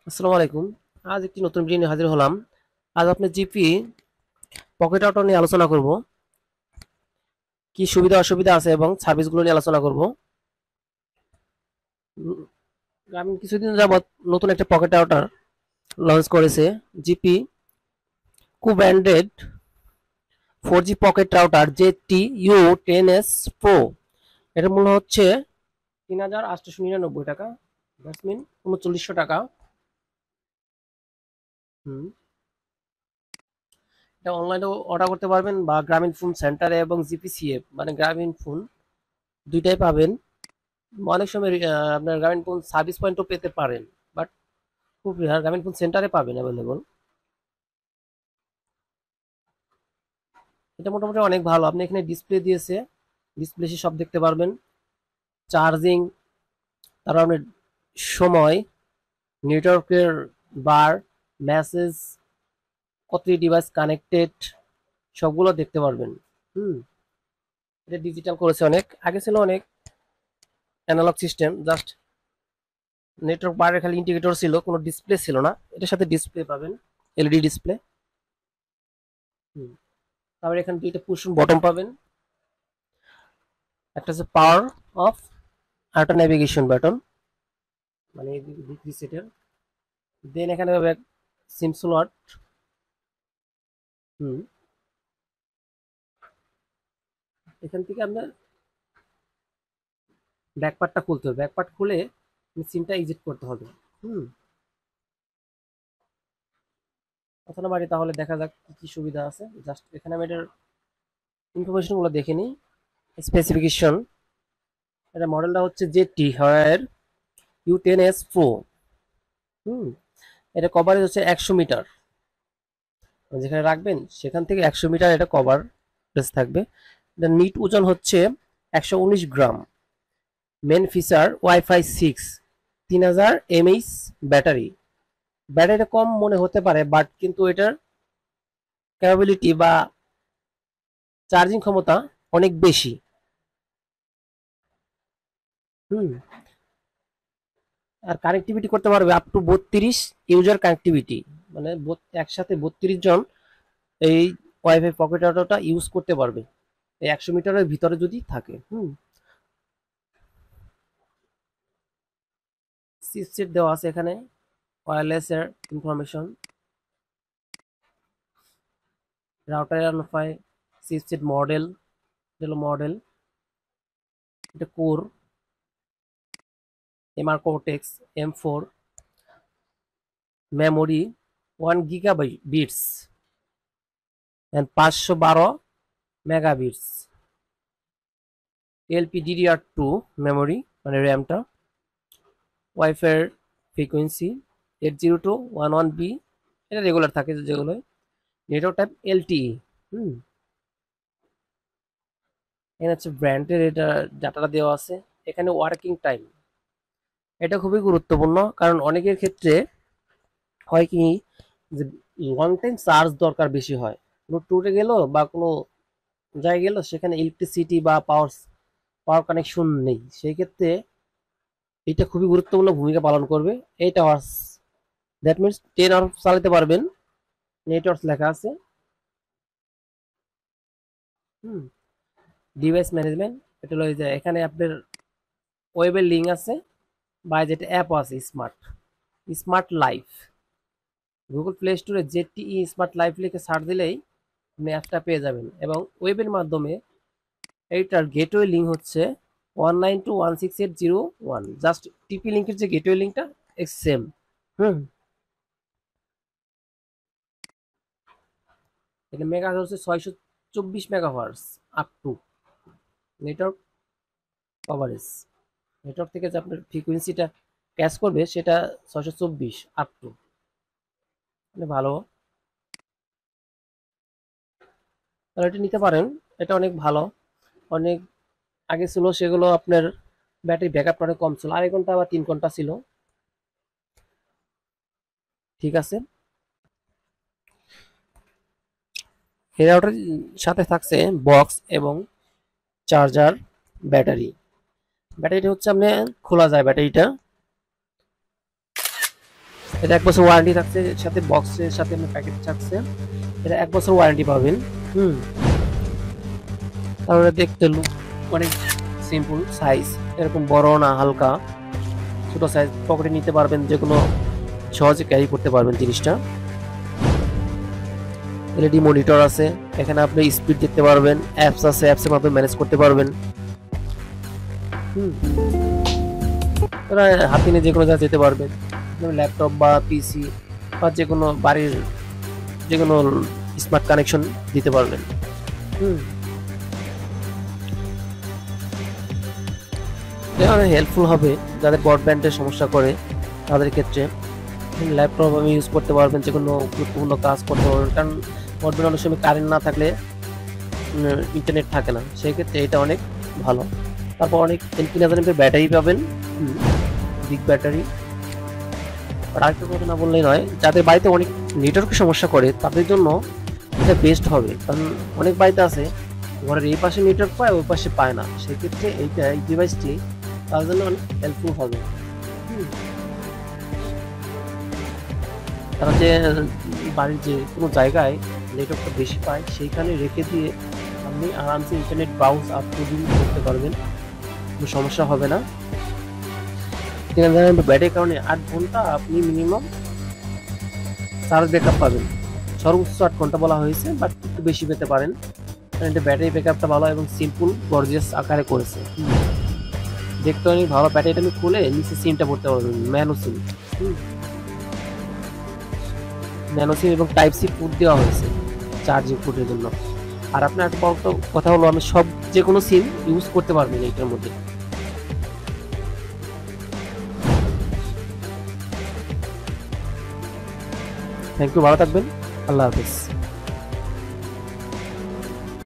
আসসালামু আলাইকুম। আজ একটি নতুন ভিডিও নিয়ে হাজির হলাম। আজ আপনি জিপি পকেট আউটার নিয়ে আলোচনা করব। কি সুবিধা অসুবিধা আছে এবং সার্ভিসগুলো নিয়ে আলোচনা করব। উম, আমি কিছুদিন যাবত নতুন একটা পকেট আউটার লঞ্চ করেছে জিপি কু branded 4G pocket router JTU10S Pro। এটার মূল্য হচ্ছে ৩,৮৯৯ টাকা, দ্যাটস মিন ৩৯০০ টাকা। হুম এটা অনলাইনেও অর্ডার করতে পারবেন বা গ্রামীণ ফোন সেন্টারে এবং জিপিসিএ মানে গ্রামীণ ফোন দুইটাই পাবেন। অনেক সময় আপনার গ্রামীণ ফোন সার্ভিস পয়েন্টও পেতে পারেন, বাট খুব রেয়ার গ্রামীণ ফোন সেন্টারে পাবেন অ্যাভেলেবল। এটা মোটামুটি অনেক ভালো। আপনি এখানে ডিসপ্লে দিয়েছে, ডিসপ্লে সব দেখতে পারবেন। চার্জিং, তারপর আপনার সময়, নেটওয়ার্কের বার, মেসেজ, কতটি ডিভাইস কানেক্টেড, সবগুলো দেখতে পারবেন। হুম এটা ডিজিটাল করেছে অনেক, আগে ছিল অনেক অ্যানালগ সিস্টেম, জাস্ট নেটওয়ার্ক বারের খালি ইন্ডিকেটর ছিল, কোনো ডিসপ্লে ছিল না। এটার সাথে ডিসপ্লে পাবেন, এলইডি ডিসপ্লে। তারপরে এখানে দুইটা পুশ বটন পাবেন, একটা হচ্ছে পাওয়ার অফ আর একটা নেভিগেশন বাটন, মানে রিসেটের। দেন এখানে পাবে সিম স্লট। হুম এখান থেকে আপনার ব্যাকপার্টটা খুলতে হবে, ব্যাকপার্ট খুলে সিমটা এক্সিট করতে হবে। হুম কথা না বাড়ি, তাহলে দেখা যাক কি কি সুবিধা আছে। জাস্ট এখানে আমি এটার ইনফরমেশন গুলো দেখে নিই। স্পেসিফিকেশন, এটা মডেলটা হচ্ছে JTU10S Pro। হুম এটা কভারেজ হচ্ছে 100 মিটার, যেখানে রাখবেন সেখান থেকে 100 মিটার এটা কভার থাকবে। নিট ওজন হচ্ছে 119 gram. Main feature wifi 6, 3000 mAh battery. ব্যাটারিটা কম মনে হতে পারে, বাট কিন্তু এটার ক্যাপাবিলিটি বা চার্জিং ক্ষমতা অনেক বেশি। হুম আর কানেক্টিভিটি করতে পারবে আপ টু 32 ইউজার কানেক্টিভিটি, মানে একসাথে 32 জন এই ওয়াইফাই পকেট আউটারটা ইউজ করতে পারবে, এই 100 মিটারের ভিতরে যদি থাকে। চিপসেট দেওয়া আছে এখানে, ওয়্যারলেস এর information, router wifi chipset model, model এটা কোর এমআর cortex M4, memory 1 GB and 512 MB, LPDDR2 memory মানে র্যামটা, ওয়াইফাই ফ্রিকোয়েন্সি 802.11b, এটা রেগুলার থাকে যেগুলো। Network type LTE। হুম এখানে হচ্ছে ব্র্যান্ডের এটা ডাটাটা দেওয়া আছে। এখানে ওয়ার্কিং টাইম, এটা খুবই গুরুত্বপূর্ণ, কারণ অনেকের ক্ষেত্রে হয় কি যে লং টাইম চার্জ দরকার বেশি হয়, কোনো ট্যুরে গেল বা কোনো জায়গায় গেল, সেখানে ইলেকট্রিসিটি বা পাওয়ার পাওয়ার কানেকশন নেই, সেই ক্ষেত্রে এটা খুবই গুরুত্বপূর্ণ ভূমিকা পালন করবে। 8 আওয়ার্স, দ্যাট মিনস 10 আওয়ার্স চালাতে পারবেন। নেটওয়ার্ক লেখা আছে। হুম ডিভাইস ম্যানেজমেন্ট, এটা হলো এই যে এখানে আপনার ওয়েবের লিঙ্ক আছে বা যেটা অ্যাপ আছে smart smart life. Google play স্টোরে জেটিই স্মার্ট লাইফ লিখে সার্চ দিলেই আপনি অ্যাপটা পেয়ে যাবেন, এবং ওয়েবের মাধ্যমে এইটার গেটওয়ে লিঙ্ক হচ্ছে 192.168.0.1। জাস্ট টিপি লিঙ্কের যে গেটওয়ে লিঙ্কটা সেম। হুম এটা মেগা হচ্ছে 624 megahertz up to network coverage. Network থেকে যে আপনার ফ্রিকোয়েন্সিটা ক্যাচ করবে সেটা 624 আপ টু, মানে ভালো। তাহলে এটা নিতে পারেন, এটা অনেক ভালো। অনেক আগে ছিল সেগুলো আপনার ব্যাটারি ব্যাকআপটা অনেক কম ছিল, 2.5 ঘন্টা বা 3 ঘন্টা ছিল। ঠিক আছে, এই রাউটার সাথে থাকছে বক্স এবং চার্জার, ব্যাটারি। ব্যাটারিটা হচ্ছে আপনি খোলা যায় ব্যাটারিটা। এটা 1 বছর ওয়ারেন্টি থাকছে, এর সাথে বক্সের সাথে আপনার প্যাকেট থাকছে, এটা 1 বছর ওয়ারেন্টি পাবেন। তারপরে দেখতে লুক অনেক সিম্পল, সাইজ এরকম বড় না, হালকা ছোট সাইজ, পকেটে নিতে পারবেন, যে কোনো সহজে ক্যারি করতে পারবেন জিনিসটা। এলইডি মনিটর আছে, এখানে আপনি স্পিড দেখতে পারবেন, অ্যাপস আছে, অ্যাপসের মাধ্যমে ম্যানেজ করতে পারবেন। হাতে নিয়ে যে কোনো জায়গায় যেতে পারবেন, ল্যাপটপ বা পিসি বা যে কোনো বাড়ির যে কোনো স্মার্ট কানেকশন দিতে পারবেন। অনেক হেল্পফুল হবে যাদের ব্রডব্যান্ডের সমস্যা করে তাদের ক্ষেত্রে। ল্যাপটপ আমি ইউজ করতে পারবেন, যে কোনো গুরুত্বপূর্ণ কাজ করতে পারবেন, কারণ ব্রডব্যান্ড অনেক সময় কারেন্ট না থাকলে ইন্টারনেট থাকে না, সেই ক্ষেত্রে এটা অনেক ভালো। তারপর অনেক 3000 mAh ব্যাটারি পাবেন, বিগ ব্যাটারি। আর আরেকটা কথা না বললেই নয়, যাদের বাড়িতে অনেক নেটওয়ার্কের সমস্যা করে তাদের জন্য এটা বেস্ট হবে, কারণ অনেক বাড়িতে আছে ঘরের এই পাশে নেটওয়ার্ক পায়, ওই পাশে পায় না, সেক্ষেত্রে এই ডিভাইসটি তার জন্য অনেক হেল্পফুল হবে। তারা যে বাড়ির যে কোনো জায়গায় নেটওয়ার্কটা বেশি পায় সেইখানে রেখে দিয়ে আপনি আরামসে ইন্টারনেট ব্রাউজ আপ করতে পারবেন, কোনো সমস্যা হবে না। ব্যাটারির কারণে 8 ঘন্টা আপনি মিনিমাম চার্জ ব্যাকআপ পাবেন, সর্বোচ্চ 8 ঘন্টা বলা হয়েছে, বাট একটু বেশি পেতে পারেন, কারণ এটা ব্যাটারি ব্যাকআপটা ভালো এবং সিম্পল গর্জিয়াস আকারে করেছে। দেখতে অনেক ভালো। ব্যাটারিটা আমি খুলে নিচে সিমটা পড়তে পারবেন, ন্যানো সিম। ন্যানো সিম এবং টাইপ সি পোর্ট দেওয়া হয়েছে চার্জিং পোর্টের জন্য। আর আপনার একটা বড় কথা হলো, আমি সব যে কোনো সিম ইউজ করতে পারবেন এইটার মধ্যে। থ্যাংক ইউ, ভালো থাকবেন, আল্লাহ হাফেজ।